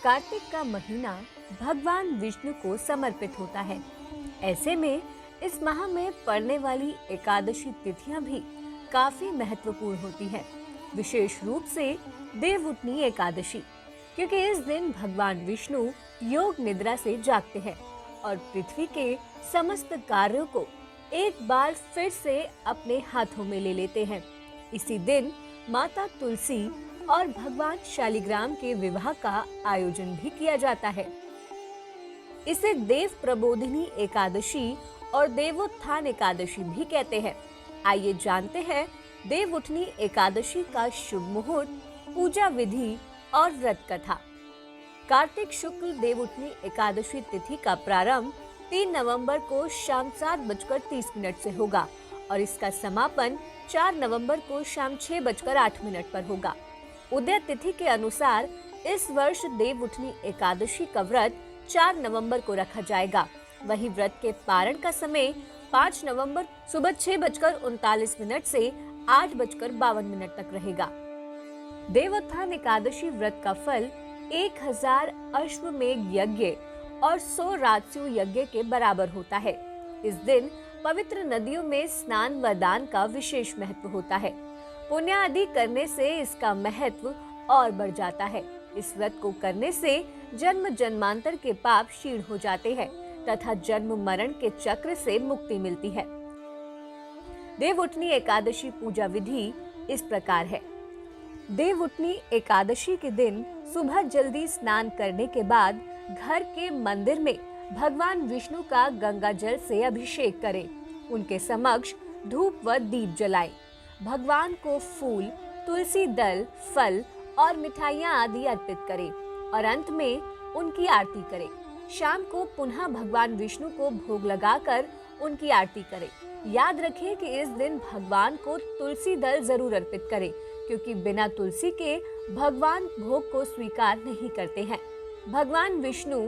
कार्तिक का महीना भगवान विष्णु को समर्पित होता है। ऐसे में इस माह में पड़ने वाली एकादशी तिथियां भी काफी महत्वपूर्ण होती हैं। विशेष रूप से देवउठनी एकादशी, क्योंकि इस दिन भगवान विष्णु योग निद्रा से जागते हैं और पृथ्वी के समस्त कार्यों को एक बार फिर से अपने हाथों में ले लेते हैं। इसी दिन माता तुलसी और भगवान शालिग्राम के विवाह का आयोजन भी किया जाता है। इसे देव प्रबोधिनी एकादशी और देवोत्थान एकादशी भी कहते हैं। आइए जानते हैं देवउठनी एकादशी का शुभ मुहूर्त, पूजा विधि और व्रत कथा। कार्तिक शुक्ल देवउठनी एकादशी तिथि का प्रारंभ 3 नवंबर को शाम 7:30 से होगा और इसका समापन 4 नवंबर को शाम 6:08 पर होगा। उदय तिथि के अनुसार इस वर्ष देवउठनी एकादशी का व्रत 4 नवंबर को रखा जाएगा। वही व्रत के पारण का समय 5 नवंबर सुबह 6:39 से 8:52 तक रहेगा। देवोत्थान एकादशी व्रत का फल 1000 अश्वमेध यज्ञ और 100 राजसूय यज्ञ के बराबर होता है। इस दिन पवित्र नदियों में स्नान व दान का विशेष महत्व होता है। पुण्य आदि करने से इसका महत्व और बढ़ जाता है। इस व्रत को करने से जन्म जन्मांतर के पाप क्षीण हो जाते हैं तथा जन्म मरण के चक्र से मुक्ति मिलती है। देवउठनी एकादशी पूजा विधि इस प्रकार है। देवउठनी एकादशी के दिन सुबह जल्दी स्नान करने के बाद घर के मंदिर में भगवान विष्णु का गंगा जल से अभिषेक करें। उनके समक्ष धूप व दीप जलाएं। भगवान को फूल, तुलसी दल, फल और मिठाइयाँ आदि अर्पित करें और अंत में उनकी आरती करें। शाम को पुनः भगवान विष्णु को भोग लगाकर उनकी आरती करें। याद रखें कि इस दिन भगवान को तुलसी दल जरूर अर्पित करें, क्योंकि बिना तुलसी के भगवान भोग को स्वीकार नहीं करते हैं। भगवान विष्णु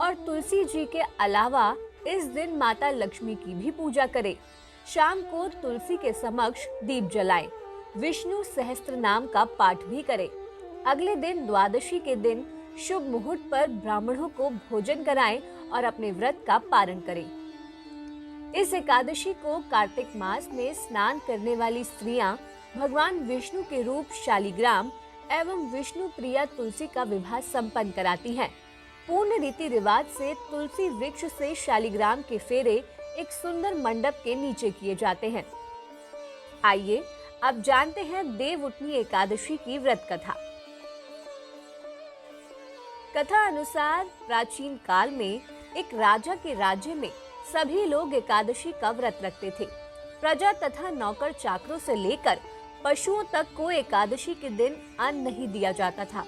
और तुलसी जी के अलावा इस दिन माता लक्ष्मी की भी पूजा करें। शाम को तुलसी के समक्ष दीप जलाएं। विष्णु सहस्त्र नाम का पाठ भी करें। अगले दिन द्वादशी के दिन शुभ मुहूर्त पर ब्राह्मणों को भोजन कराएं और अपने व्रत का पारण करें। इस एकादशी को कार्तिक मास में स्नान करने वाली स्त्रियां भगवान विष्णु के रूप शालिग्राम एवं विष्णु प्रिया तुलसी का विवाह संपन्न कराती हैं। पूर्ण रीति रिवाज से तुलसी वृक्ष से शालिग्राम के फेरे एक सुंदर मंडप के नीचे किए जाते हैं। आइए अब जानते हैं देवउठनी एकादशी की व्रत कथा। कथा अनुसार प्राचीन काल में एक राजा के राज्य में सभी लोग एकादशी का व्रत रखते थे। प्रजा तथा नौकर चाकरों से लेकर पशुओं तक को एकादशी के दिन अन्न नहीं दिया जाता था।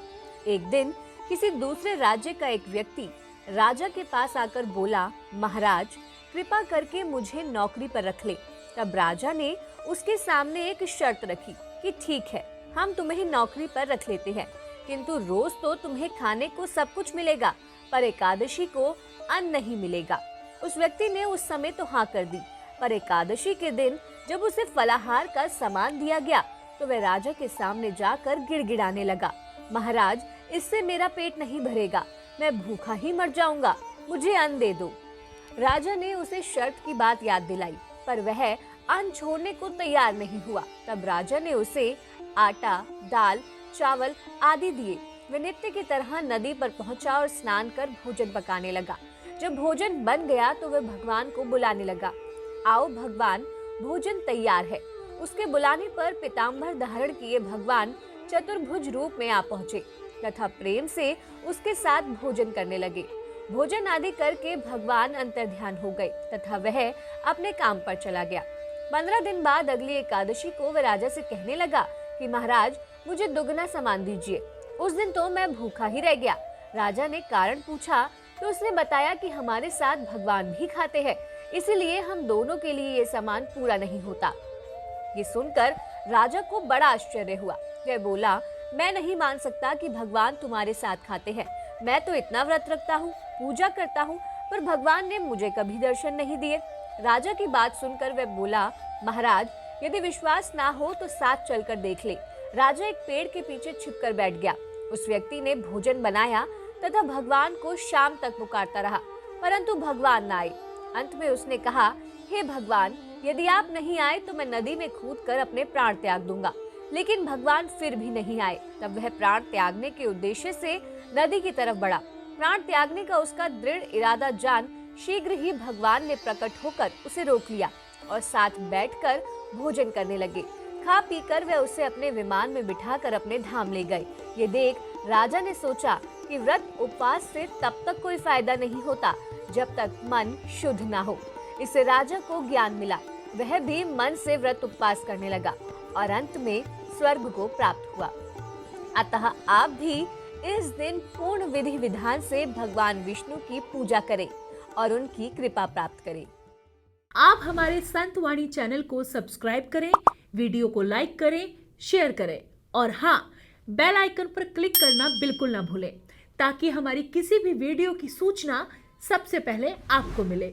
एक दिन किसी दूसरे राज्य का एक व्यक्ति राजा के पास आकर बोला, महाराज कृपा करके मुझे नौकरी पर रख ले। तब राजा ने उसके सामने एक शर्त रखी कि ठीक है, हम तुम्हें नौकरी पर रख लेते हैं, किंतु रोज तो तुम्हें खाने को सब कुछ मिलेगा, पर एकादशी को अन्न नहीं मिलेगा। उस व्यक्ति ने उस समय तो हाँ कर दी, पर एकादशी के दिन जब उसे फलाहार का सामान दिया गया तो वह राजा के सामने जाकर गिड़गिड़ाने लगा, महाराज इससे मेरा पेट नहीं भरेगा, मैं भूखा ही मर जाऊंगा, मुझे अन्न दे दो। राजा ने उसे शर्त की बात याद दिलाई, पर वह अन्न छोड़ने को तैयार नहीं हुआ। तब राजा ने उसे आटा, दाल, चावल आदि दिए। वह नित्य की तरह नदी पर पहुंचा और स्नान कर भोजन पकाने लगा। जब भोजन बन गया तो वह भगवान को बुलाने लगा, आओ भगवान, भोजन तैयार है। उसके बुलाने पर पीताम्बर धारण किए भगवान चतुर्भुज रूप में आ पहुंचे तथा प्रेम से उसके साथ भोजन करने लगे। भोजन आदि करके भगवान अंतर्ध्यान हो गए तथा वह अपने काम पर चला गया। 15 दिन बाद अगली एकादशी को वह राजा से कहने लगा कि महाराज मुझे दुगना सामान दीजिए। उस दिन तो मैं भूखा ही रह गया। राजा ने कारण पूछा तो उसने बताया कि हमारे साथ भगवान भी खाते हैं, इसीलिए हम दोनों के लिए ये सामान पूरा नहीं होता। ये सुनकर राजा को बड़ा आश्चर्य हुआ। वह बोला, मैं नहीं मान सकता कि भगवान तुम्हारे साथ खाते हैं। मैं तो इतना व्रत रखता हूँ, पूजा करता हूँ, पर भगवान ने मुझे कभी दर्शन नहीं दिए। राजा की बात सुनकर वह बोला, महाराज यदि विश्वास ना हो तो साथ चलकर देख ले। राजा एक पेड़ के पीछे छिपकर बैठ गया। उस व्यक्ति ने भोजन बनाया तथा भगवान को शाम तक पुकारता रहा, परंतु भगवान न आए। अंत में उसने कहा, हे भगवान, यदि आप नहीं आए तो मैं नदी में कूदकर अपने प्राण त्याग दूंगा। लेकिन भगवान फिर भी नहीं आए। तब वह प्राण त्यागने के उद्देश्य से नदी की तरफ बढ़ा। प्राण त्यागने का उसका दृढ़ इरादा जान शीघ्र ही भगवान ने प्रकट होकर उसे रोक लिया और साथ बैठकर भोजन करने लगे। खा पीकर वे उसे अपने विमान में बिठाकर अपने धाम ले गए। ये देख राजा ने सोचा कि व्रत उपवास से तब तक कोई फायदा नहीं होता जब तक मन शुद्ध ना हो। इससे राजा को ज्ञान मिला। वह भी मन से व्रत उपवास करने लगा और अंत में स्वर्ग को प्राप्त हुआ। अतः आप भी इस दिन पूर्ण विधि विधान से भगवान विष्णु की पूजा करें और उनकी कृपा प्राप्त करें। आप हमारे संत वाणी चैनल को सब्सक्राइब करें, वीडियो को लाइक करें, शेयर करें और हाँ, बेल आइकन पर क्लिक करना बिल्कुल ना भूलें ताकि हमारी किसी भी वीडियो की सूचना सबसे पहले आपको मिले।